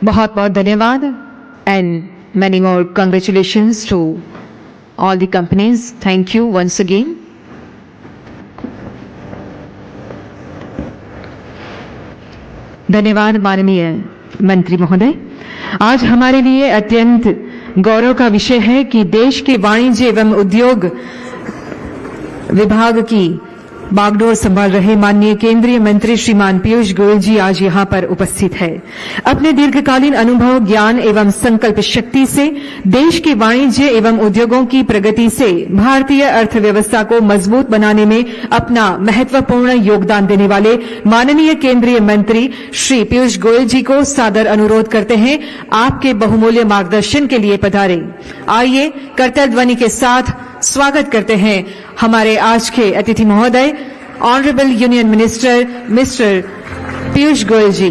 बहुत बहुत धन्यवाद and many more congratulations to all the companies. Thank you once again. धन्यवाद माननीय मंत्री महोदय। आज हमारे लिए अत्यंत गौरव का विषय है कि देश के वाणिज्य एवं उद्योग विभाग की बागडोर संभाल रहे माननीय केंद्रीय मंत्री श्रीमान पीयूष गोयल जी आज यहां पर उपस्थित है। अपने दीर्घकालीन अनुभव, ज्ञान एवं संकल्प शक्ति से देश के वाणिज्य एवं उद्योगों की प्रगति से भारतीय अर्थव्यवस्था को मजबूत बनाने में अपना महत्वपूर्ण योगदान देने वाले माननीय केंद्रीय मंत्री श्री पीयूष गोयल जी को सादर अनुरोध करते हैं, आपके बहुमूल्य मार्गदर्शन के लिए पधारें। आइए करतल ध्वनि के साथ स्वागत करते हैं हमारे आज के अतिथि महोदय honourable union minister mister Piyush Goyal ji.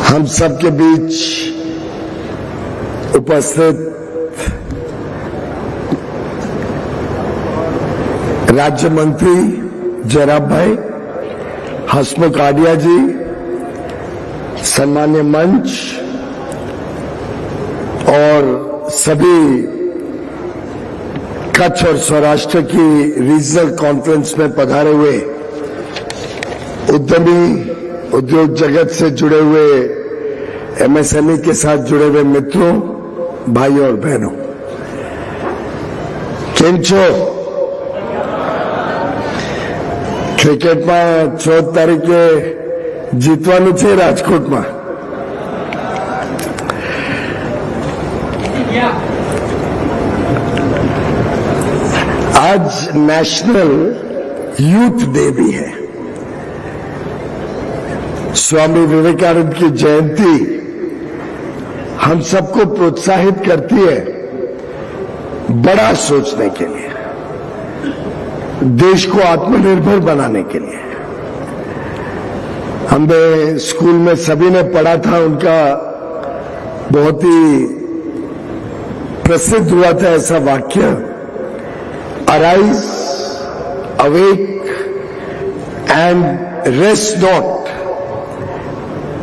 हम सबके बीच उपस्थित राज्य मंत्री जयराम भाई, हसमुख आडिया जी, सम्मान्य मंच और सभी कच्छ और सौराष्ट्र की रीजनल कॉन्फ्रेंस में पधारे हुए उद्यमी, उद्योग जगत से जुड़े हुए, एमएसएमई के साथ जुड़े हुए मित्रों, भाइयों और बहनों, केम छो? क्रिकेट में 14 तारीखे जीतवानुं छे राजकोट में। आज नेशनल यूथ डे भी है। स्वामी विवेकानंद की जयंती हम सबको प्रोत्साहित करती है बड़ा सोचने के लिए, देश को आत्मनिर्भर बनाने के लिए। हमने स्कूल में सभी ने पढ़ा था, उनका बहुत ही प्रसिद्ध हुआ था ऐसा वाक्य, arise, awake and rest not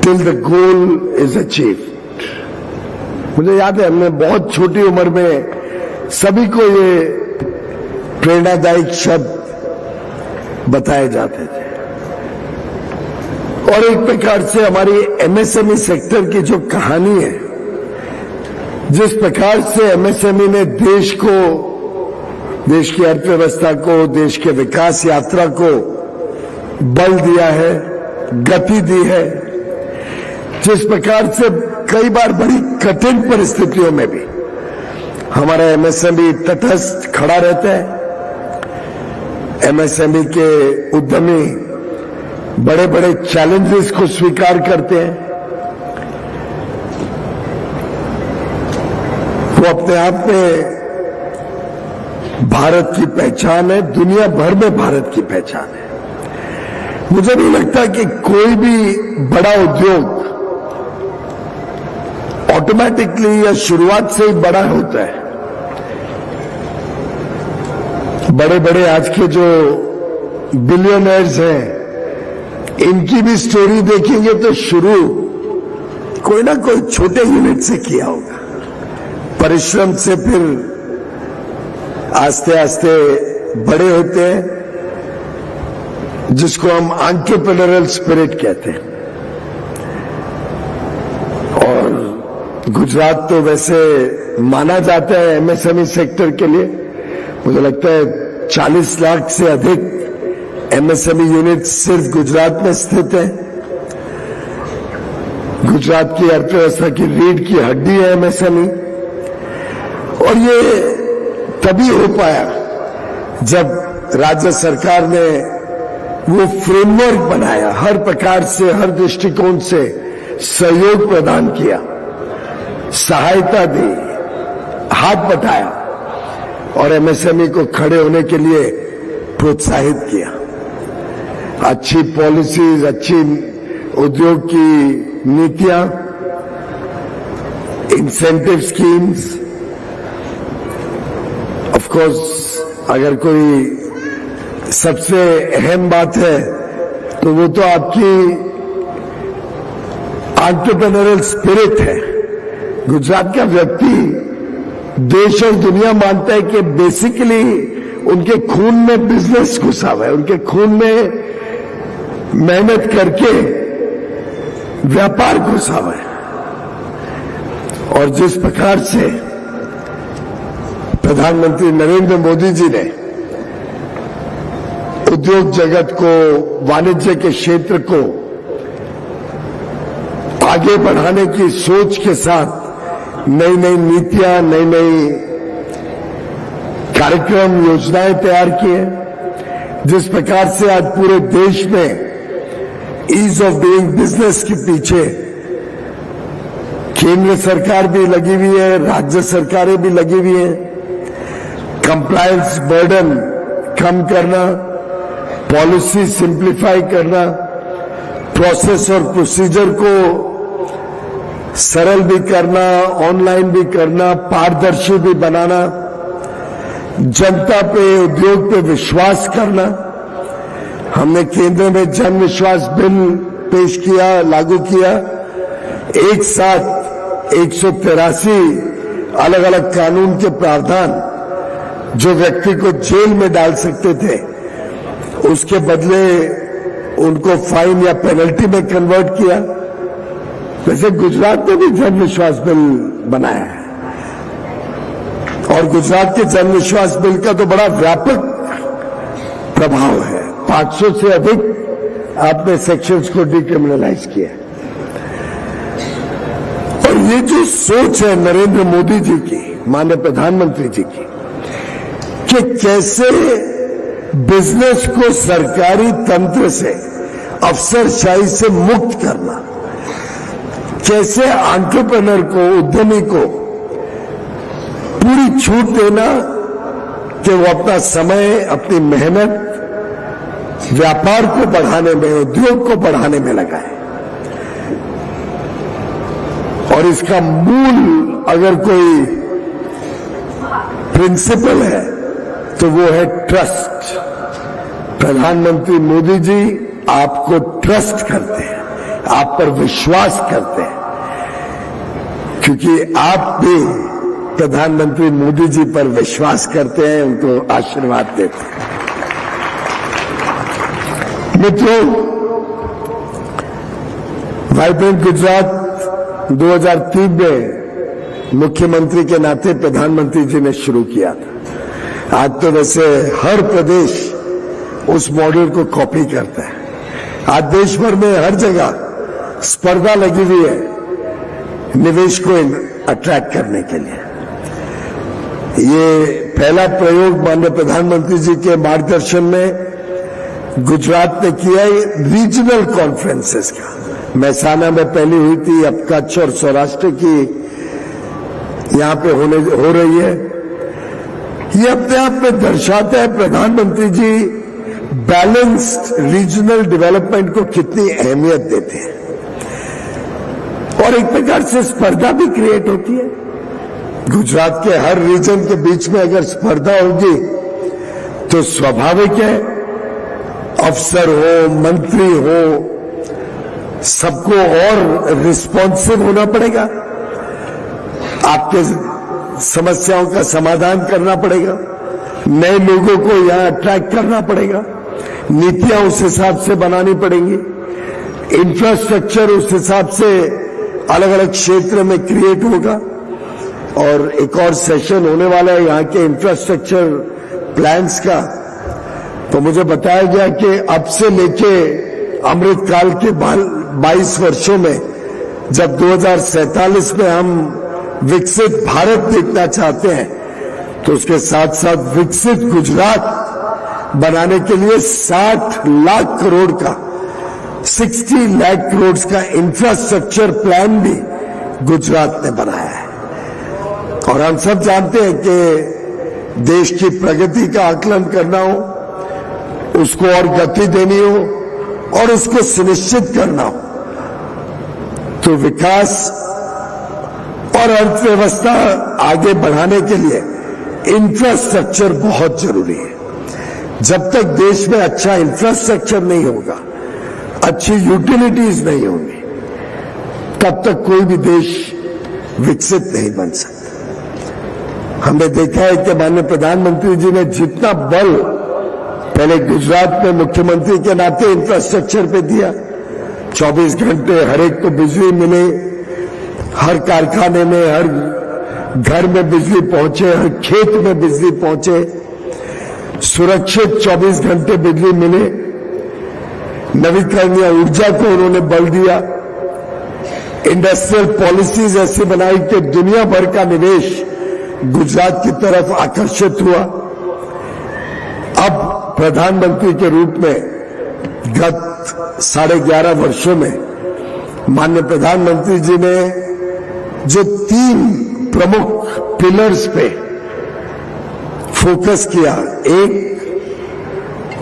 till the goal is achieved. मुझे याद है हमने बहुत छोटी उम्र में सभी को ये प्रेरणादायक शब्द बताए जाते थे। और एक प्रकार से हमारी एमएसएमई सेक्टर की जो कहानी है, जिस प्रकार से एमएसएमई ने देश को, देश की अर्थव्यवस्था को, देश के विकास यात्रा को बल दिया है, गति दी है, जिस प्रकार से कई बार बड़ी कठिन परिस्थितियों में भी हमारा एमएसएमई तटस्थ खड़ा रहता है। एमएसएमई के उद्यमी बड़े बड़े चैलेंजेस को स्वीकार करते हैं। वो अपने आप में भारत की पहचान है, दुनिया भर में भारत की पहचान है। मुझे नहीं लगता कि कोई भी बड़ा उद्योग ऑटोमेटिकली या शुरुआत से ही बड़ा होता है। बड़े बड़े आज के जो बिलियनर्स हैं, इनकी भी स्टोरी देखेंगे तो शुरू कोई ना कोई छोटे यूनिट से किया होगा, परिश्रम से फिर आस्ते आस्ते बड़े होते हैं, जिसको हम एंटरप्रेन्योरियल स्पिरिट कहते हैं। और गुजरात तो वैसे माना जाता है एमएसएमई सेक्टर के लिए, मुझे लगता है 40 लाख से अधिक एमएसएमई यूनिट सिर्फ गुजरात में स्थित है। गुजरात की अर्थव्यवस्था की रीढ़ की हड्डी है एमएसएमई, और ये तभी हो पाया जब राज्य सरकार ने वो फ्रेमवर्क बनाया, हर प्रकार से, हर दृष्टिकोण से सहयोग प्रदान किया, सहायता दी, हाथ बटाया और एमएसएमई को खड़े होने के लिए प्रोत्साहित किया। अच्छी पॉलिसीज, अच्छी उद्योग की नीतियां, इंसेंटिव स्कीम्स, ऑफ कोर्स अगर कोई सबसे अहम बात है तो वो तो आपकी एंटरप्रेन्योरियल स्पिरिट है। गुजरात का व्यक्ति देश और दुनिया मानता है कि बेसिकली उनके खून में बिजनेस घुसा हुआ है, उनके खून में मेहनत करके व्यापार घुसा हुआ है। और जिस प्रकार से प्रधानमंत्री नरेंद्र मोदी जी ने उद्योग जगत को, वाणिज्य के क्षेत्र को आगे बढ़ाने की सोच के साथ नई नई नीतियां, नई नई कार्यक्रम, योजनाएं तैयार किए, जिस प्रकार से आज पूरे देश में ईज ऑफ डूइंग बिजनेस के पीछे केंद्र सरकार भी लगी हुई है, राज्य सरकारें भी लगी हुई हैं। कंप्लायंस बर्डन कम करना, पॉलिसी सिंप्लीफाई करना, प्रोसेस और प्रोसीजर को सरल भी करना, ऑनलाइन भी करना, पारदर्शी भी बनाना, जनता पे, उद्योग पे विश्वास करना। हमने केंद्र में जन विश्वास बिल पेश किया, लागू किया। एक साथ 183 अलग अलग कानून के प्रावधान जो व्यक्ति को जेल में डाल सकते थे, उसके बदले उनको फाइन या पेनल्टी में कन्वर्ट किया। वैसे गुजरात में भी जन विश्वास बिल बनाया है और गुजरात के जन विश्वास बिल का तो बड़ा व्यापक प्रभाव है। 500 से अधिक आपने सेक्शंस को डिक्रिमिनलाइज किया। और ये जो सोच है नरेंद्र मोदी जी की, माननीय प्रधानमंत्री जी की, कि कैसे बिजनेस को सरकारी तंत्र से, अफसरशाही से मुक्त करना, कैसे एंटरप्रेन्योर को, उद्यमी को पूरी छूट देना कि वो अपना समय, अपनी मेहनत व्यापार को बढ़ाने में, उद्योग को बढ़ाने में लगाए। और इसका मूल अगर कोई प्रिंसिपल है तो वो है ट्रस्ट। प्रधानमंत्री मोदी जी आपको ट्रस्ट करते हैं, आप पर विश्वास करते हैं, क्योंकि आप भी प्रधानमंत्री मोदी जी पर विश्वास करते हैं, उनको आशीर्वाद देते हैं। मित्रों, वाइब्रेंट गुजरात 2003 में मुख्यमंत्री के नाते प्रधानमंत्री जी ने शुरू किया था। आज तो वैसे हर प्रदेश उस मॉडल को कॉपी करता है। आज देश भर में हर जगह स्पर्धा लगी हुई है निवेश को अट्रैक्ट करने के लिए। ये पहला प्रयोग माननीय प्रधानमंत्री जी के मार्गदर्शन में गुजरात ने किया है रीजनल कॉन्फ्रेंसेस का। महसाना में पहली हुई थी, अब कच्छ और सौराष्ट्र की यहां पे हो रही है। ये अपने आप में दर्शाता है प्रधानमंत्री जी बैलेंस्ड रीजनल डेवलपमेंट को कितनी अहमियत देते हैं। और एक प्रकार से स्पर्धा भी क्रिएट होती है। गुजरात के हर रीजन के बीच में अगर स्पर्धा होगी तो स्वाभाविक है अफसर हो, मंत्री हो, सबको और रिस्पॉन्सिव होना पड़ेगा, आपके समस्याओं का समाधान करना पड़ेगा, नए लोगों को यहां अट्रैक्ट करना पड़ेगा, नीतियां उस हिसाब से बनानी पड़ेंगी, इंफ्रास्ट्रक्चर उस हिसाब से अलग अलग क्षेत्र में क्रिएट होगा। और एक और सेशन होने वाला है यहाँ के इंफ्रास्ट्रक्चर प्लान्स का। तो मुझे बताया गया कि अब से लेके अमृतकाल के 22 वर्षों में, जब 2047 में हम विकसित भारत देखना चाहते हैं, तो उसके साथ साथ विकसित गुजरात बनाने के लिए 60 लाख करोड़ का, 60 लाख करोड़ का इंफ्रास्ट्रक्चर प्लान भी गुजरात ने बनाया है। और हम सब जानते हैं कि देश की प्रगति का आकलन करना हो, उसको और गति देनी हो और उसको सुनिश्चित करना हो, तो विकास और अर्थव्यवस्था आगे बढ़ाने के लिए इंफ्रास्ट्रक्चर बहुत जरूरी है। जब तक देश में अच्छा इंफ्रास्ट्रक्चर नहीं होगा, अच्छी यूटिलिटीज नहीं होंगी, तब तक कोई भी देश विकसित नहीं बन सकता। हमने देखा है कि माननीय प्रधानमंत्री जी ने जितना बल पहले गुजरात में मुख्यमंत्री के नाते इंफ्रास्ट्रक्चर पे दिया, 24 घंटे हर एक को बिजली मिले, हर कारखाने में, हर घर में बिजली पहुंचे, हर खेत में बिजली पहुंचे, सुरक्षित 24 घंटे बिजली मिले, नवीकरणीय ऊर्जा को उन्होंने बल दिया, इंडस्ट्रियल पॉलिसीज ऐसी बनाई कि दुनिया भर का निवेश गुजरात की तरफ आकर्षित हुआ। अब प्रधानमंत्री के रूप में गत 11.5 वर्षों में माननीय प्रधानमंत्री जी ने जो 3 प्रमुख पिलर्स पे फोकस किया, एक,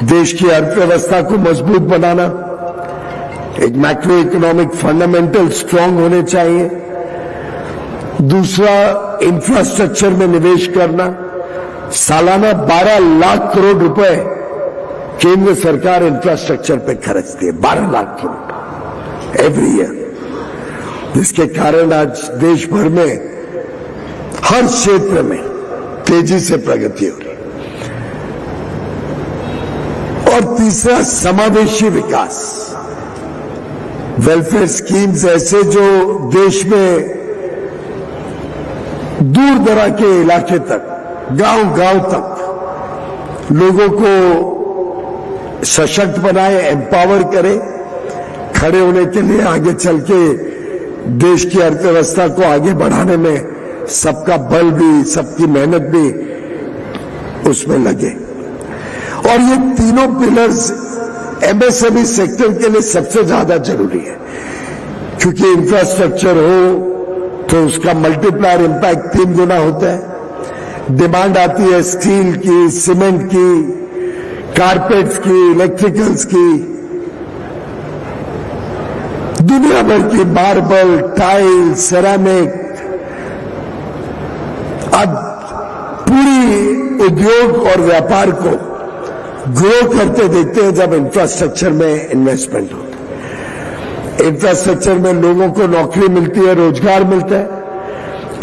देश की अर्थव्यवस्था को मजबूत बनाना, एक मैक्रो इकोनॉमिक फंडामेंटल स्ट्रांग होने चाहिए, दूसरा इंफ्रास्ट्रक्चर में निवेश करना, सालाना 12 लाख करोड़ रुपए केंद्र सरकार इंफ्रास्ट्रक्चर पे खर्चती है, 12 लाख करोड़ एवरी ईयर, जिसके कारण आज देश भर में हर क्षेत्र में तेजी से प्रगति हो रही है। और तीसरा, समावेशी विकास, वेलफेयर स्कीम्स ऐसे जो देश में दूर दराज के इलाके तक, गांव-गांव तक लोगों को सशक्त बनाए, एम्पावर करे, खड़े होने के लिए आगे चल के देश की अर्थव्यवस्था को आगे बढ़ाने में सबका बल भी, सबकी मेहनत भी उसमें लगे। और ये तीनों पिलर्स एमएसएमई सेक्टर के लिए सबसे ज्यादा जरूरी है, क्योंकि इंफ्रास्ट्रक्चर हो तो उसका मल्टीप्लायर इंपैक्ट 3 गुना होता है। डिमांड आती है स्टील की, सीमेंट की, कारपेट्स की, इलेक्ट्रिकल्स की, दुनिया भर की, मार्बल, टाइल, सेरामिक, अब पूरी उद्योग और व्यापार को ग्रो करते देखते हैं जब इंफ्रास्ट्रक्चर में इन्वेस्टमेंट होता है। इंफ्रास्ट्रक्चर में लोगों को नौकरी मिलती है, रोजगार मिलता है।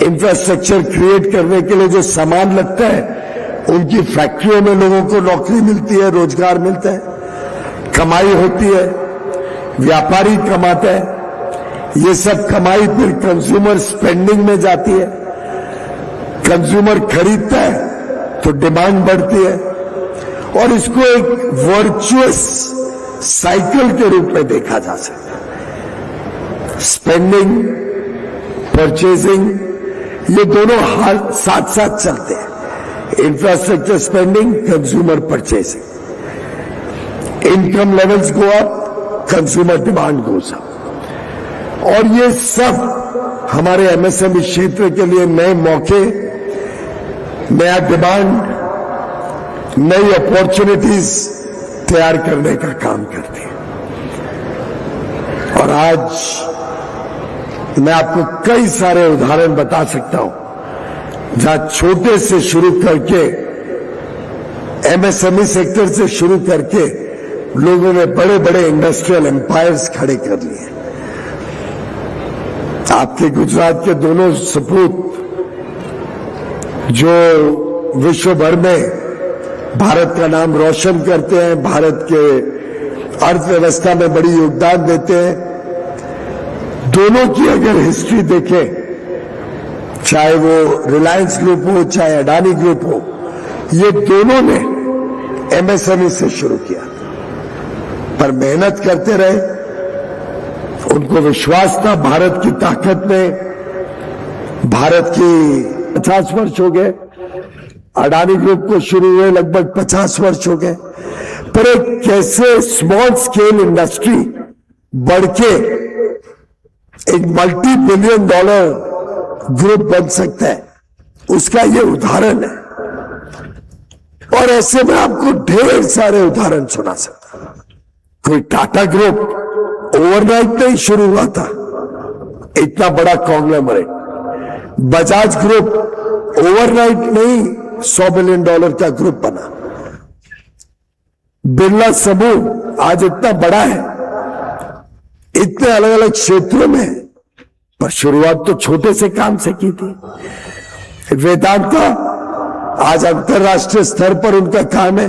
इंफ्रास्ट्रक्चर क्रिएट करने के लिए जो सामान लगता है, उनकी फैक्ट्रियों में लोगों को नौकरी मिलती है, रोजगार मिलता है, कमाई होती है, व्यापारी कमाता है। ये सब कमाई फिर कंज्यूमर स्पेंडिंग में जाती है, कंज्यूमर खरीदता है तो डिमांड बढ़ती है, और इसको एक वर्चुअस साइकिल के रूप में देखा जा सकता है। स्पेंडिंग, परचेजिंग, ये दोनों हाथ साथ साथ चलते हैं। Infrastructure spending, consumer purchasing, income levels go up, consumer demand goes up. और ये सब हमारे एमएसएमई क्षेत्र के लिए नए मौके, नया डिमांड, नई अपॉर्चुनिटीज तैयार करने का काम करती है। और आज मैं आपको कई सारे उदाहरण बता सकता हूं जहां छोटे से शुरू करके, एमएसएमई सेक्टर से शुरू करके लोगों ने बड़े बड़े इंडस्ट्रियल एम्पायर्स खड़े कर लिए। आपके गुजरात के दोनों सपूत जो विश्व भर में भारत का नाम रोशन करते हैं, भारत के अर्थव्यवस्था में बड़ी योगदान देते हैं, दोनों की अगर हिस्ट्री देखें, चाहे वो रिलायंस ग्रुप हो, चाहे अडानी ग्रुप हो, ये दोनों ने एमएसएमई से शुरू किया, पर मेहनत करते रहे। उनको विश्वास था भारत की ताकत में। भारत की 50 वर्ष हो गए, अडानी ग्रुप को शुरू हुए लगभग 50 वर्ष हो गए, पर एक कैसे स्मॉल स्केल इंडस्ट्री बढ़ के एक $multi billion ग्रुप बन सकता है, उसका ये उदाहरण है। और ऐसे में आपको ढेर सारे उदाहरण सुना सकता हूं। कोई टाटा ग्रुप ओवरनाइट नहीं शुरू हुआ था, इतना बड़ा कॉन्ग्लोमरेट। बजाज ग्रुप ओवरनाइट नहीं $100 बिलियन का ग्रुप बना। बिरला समूह आज इतना बड़ा है, इतने अलग अलग क्षेत्रों में, पर शुरुआत तो छोटे से काम से की थी। वेदांता आज अंतरराष्ट्रीय स्तर पर उनका काम है,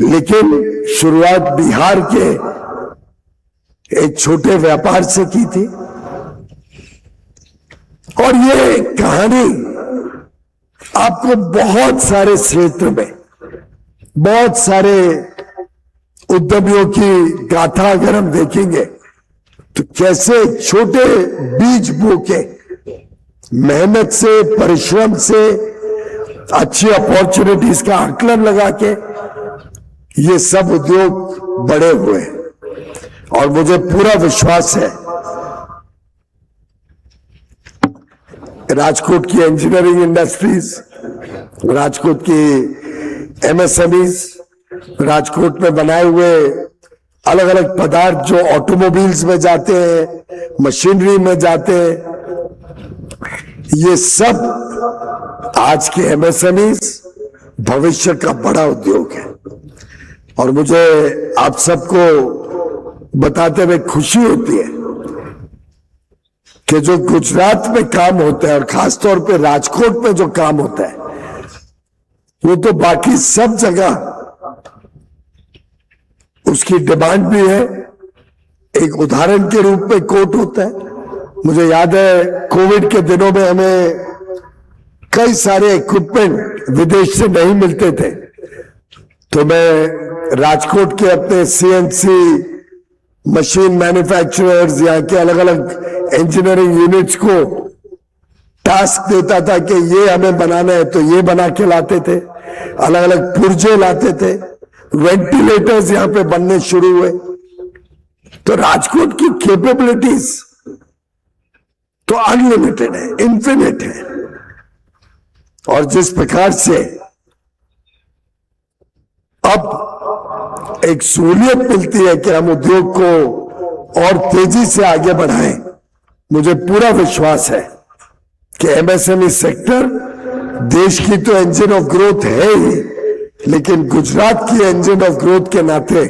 लेकिन शुरुआत बिहार के एक छोटे व्यापार से की थी। और ये कहानी आपको बहुत सारे क्षेत्र में, बहुत सारे उद्यमियों की गाथा अगर हम देखेंगे तो कैसे छोटे बीज बो के मेहनत से, परिश्रम से, अच्छी अपॉर्चुनिटीज का आकलन लगा के ये सब उद्योग बड़े हुए। और मुझे पूरा विश्वास है राजकोट की इंजीनियरिंग इंडस्ट्रीज, राजकोट की एमएसएमईज, राजकोट में बनाए हुए अलग अलग पदार्थ जो ऑटोमोबाइल्स में जाते हैं, मशीनरी में जाते हैं, ये सब आज के एमएसएमईज भविष्य का बड़ा उद्योग है। और मुझे आप सबको बताते हुए खुशी होती है कि जो गुजरात में काम होता है और खासतौर पे राजकोट में जो काम होता है वो तो बाकी सब जगह उसकी डिमांड भी है। एक उदाहरण के रूप में कोर्ट होता है। मुझे याद है कोविड के दिनों में हमें कई सारे इक्विपमेंट विदेश से नहीं मिलते थे, तो मैं राजकोट के अपने सीएनसी मशीन मैन्युफैक्चरर्स, यहाँ के अलग अलग इंजीनियरिंग यूनिट्स को टास्क देता था कि ये हमें बनाना है, तो ये बना के लाते थे। अलग अलग पुर्जे लाते थे, वेंटिलेटर्स यहां पे बनने शुरू हुए। तो राजकोट की कैपेबिलिटीज तो अनलिमिटेड है, इन्फिनिट है। और जिस प्रकार से अब एक सहूलियत मिलती है कि हम उद्योग को और तेजी से आगे बढ़ाएं, मुझे पूरा विश्वास है कि एमएसएमई सेक्टर देश की तो इंजन ऑफ ग्रोथ है ही, लेकिन गुजरात की इंजन ऑफ ग्रोथ के नाते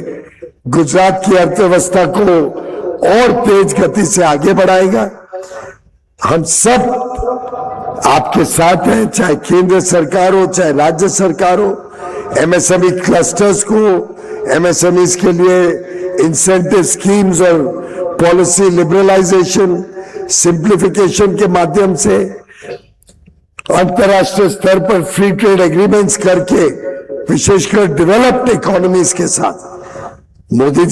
गुजरात की अर्थव्यवस्था को और तेज गति से आगे बढ़ाएगा। हम सब आपके साथ हैं, चाहे केंद्र सरकार हो चाहे राज्य सरकार हो। एमएसएमई क्लस्टर्स को, एमएसएमईज के लिए इंसेंटिव स्कीम्स और पॉलिसी लिबरलाइजेशन, सिंप्लीफिकेशन के माध्यम से अंतर्राष्ट्रीय स्तर पर फ्री ट्रेड एग्रीमेंट्स करके, विशेषकर डेवलप्ड इकोनॉमीज के साथ मोदी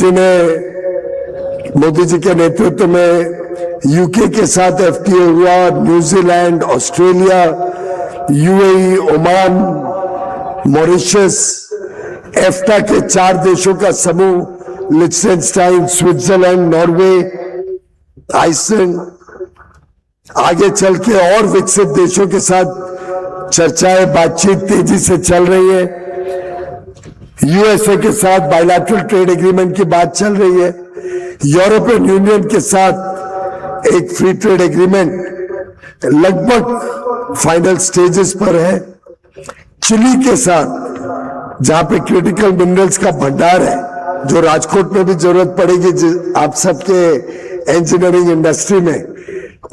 जी के नेतृत्व में यूके के साथ एफटीए हुआ, New Zealand, Australia, UAE, Oman, Mauritius, EFTA के 4 देशों का समूह, लिechtenstein, स्विट्जरलैंड, नॉर्वे, आइसलैंड, आगे चल के और विकसित देशों के साथ चर्चाएं, बातचीत तेजी से चल रही है। यूएसए के साथ बायलैटरल ट्रेड एग्रीमेंट की बात चल रही है। यूरोपियन यूनियन के साथ एक फ्री ट्रेड एग्रीमेंट लगभग फाइनल स्टेजेस पर है। चिली के साथ जहां पे क्रिटिकल मिनरल्स का भंडार है, जो राजकोट में भी जरूरत पड़ेगी आप सबके इंजीनियरिंग इंडस्ट्री में,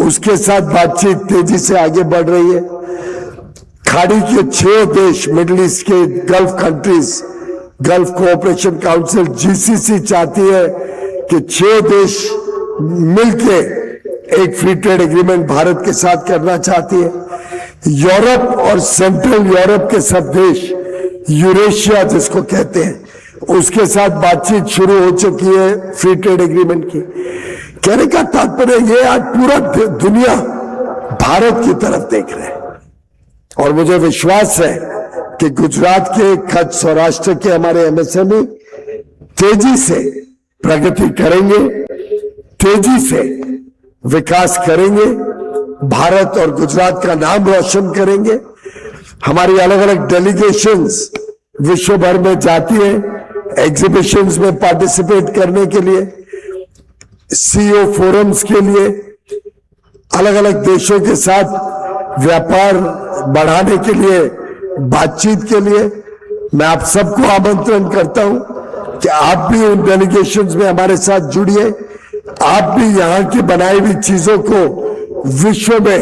उसके साथ बातचीत तेजी से आगे बढ़ रही है। खाड़ी के 6 देश, मिडिल ईस्ट के gulf countries, gulf cooperation council GCC चाहती है कि 6 देश मिलके एक फ्री ट्रेड एग्रीमेंट भारत के साथ करना चाहती है। यूरोप और सेंट्रल यूरोप के सब देश, यूरेशिया जिसको कहते हैं, उसके साथ बातचीत शुरू हो चुकी है फ्री ट्रेड एग्रीमेंट की। कहने का तात्पर्य ये, आज पूरा दुनिया भारत की तरफ देख रहे हैं। और मुझे विश्वास है कि गुजरात के, कच्छ, सौराष्ट्र के हमारे एमएसएमई तेजी से प्रगति करेंगे, तेजी से विकास करेंगे, भारत और गुजरात का नाम रोशन करेंगे। हमारी अलग अलग डेलीगेशंस विश्व भर में जाती है एग्जीबिशंस में पार्टिसिपेट करने के लिए, सीईओ फोरम्स के लिए, अलग अलग देशों के साथ व्यापार बढ़ाने के लिए, बातचीत के लिए। मैं आप सबको आमंत्रण करता हूं कि आप भी उन डेलीगेशंस में हमारे साथ जुड़िए। आप भी यहाँ की बनाई हुई चीजों को विश्व में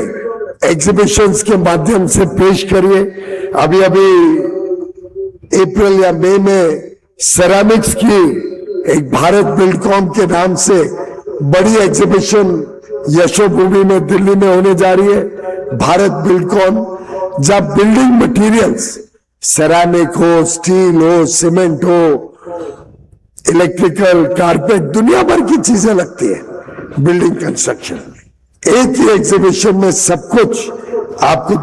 एग्जीबिशंस के माध्यम से पेश करिए। अभी अभी अप्रैल या मई में सेरामिक्स की एक भारत बिल्डकॉन के नाम से बड़ी एग्जीबिशन यशोभूमि में दिल्ली में होने जा रही है। भारत बिल्डकॉन, जब बिल्डिंग मटेरियल्स सेरामिक हो, स्टील हो, सीमेंट हो, इलेक्ट्रिकल, कारपेट, दुनिया भर की चीजें लगती है बिल्डिंग कंस्ट्रक्शन। एक ही एग्जीबिशन में सब कुछ आपको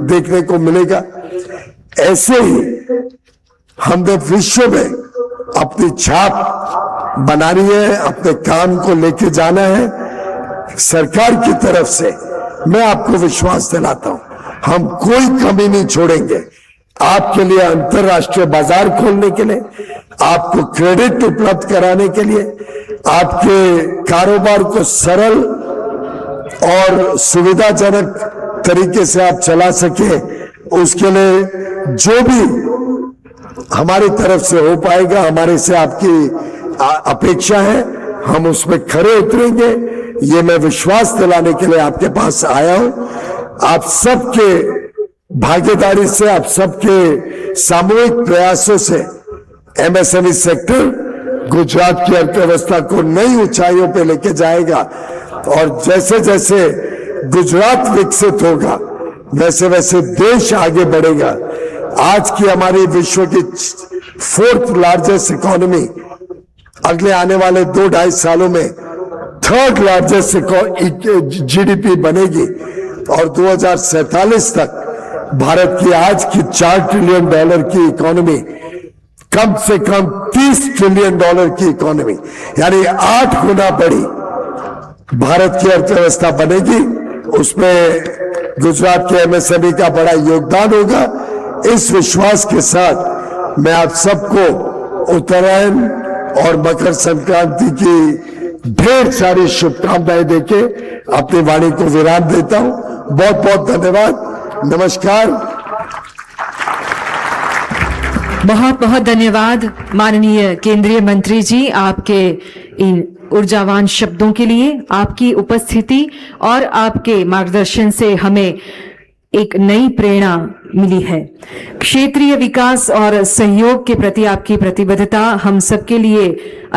देखने को मिलेगा। ऐसे ही हमने विश्व में अपनी छाप बनानी है, अपने काम को लेके जाना है। सरकार की तरफ से मैं आपको विश्वास दिलाता हूं, हम कोई कमी नहीं छोड़ेंगे। आपके लिए अंतर्राष्ट्रीय बाजार खोलने के लिए, आपको क्रेडिट उपलब्ध कराने के लिए, आपके कारोबार को सरल और सुविधाजनक तरीके से आप चला सके, उसके लिए जो भी हमारी तरफ से हो पाएगा, हमारे से आपकी अपेक्षा है, हम उसमें खरे उतरेंगे। ये मैं विश्वास दिलाने के लिए आपके पास आया हूं। आप सबके भागीदारी से, आप सबके सामूहिक प्रयासों से एमएसएमई सेक्टर गुजरात की अर्थव्यवस्था को नई ऊंचाइयों पे लेके जाएगा। और जैसे जैसे गुजरात विकसित होगा, वैसे वैसे देश आगे बढ़ेगा। आज की हमारी विश्व की 4th लार्जेस्ट इकोनॉमी अगले आने वाले 2-2.5 सालों में 3rd लार्जेस्ट जीडीपी बनेगी और 2047 तक भारत की आज की $4 ट्रिलियन की इकोनॉमी कम से कम $30 ट्रिलियन की इकोनॉमी, यानी 8 गुना बड़ी भारत की अर्थव्यवस्था बनेगी। उसमें गुजरात के एमएसएमई का बड़ा योगदान होगा। इस विश्वास के साथ मैं आप सबको उत्तरायण और मकर संक्रांति की ढेर सारी शुभकामनाएं देके अपनी वाणी को विराम देता हूं। बहुत बहुत धन्यवाद। नमस्कार। बहुत बहुत धन्यवाद माननीय केंद्रीय मंत्री जी, आपके इन ऊर्जावान शब्दों के लिए। आपकी उपस्थिति और आपके मार्गदर्शन से हमें एक नई प्रेरणा मिली है। क्षेत्रीय विकास और सहयोग के प्रति आपकी प्रतिबद्धता हम सबके लिए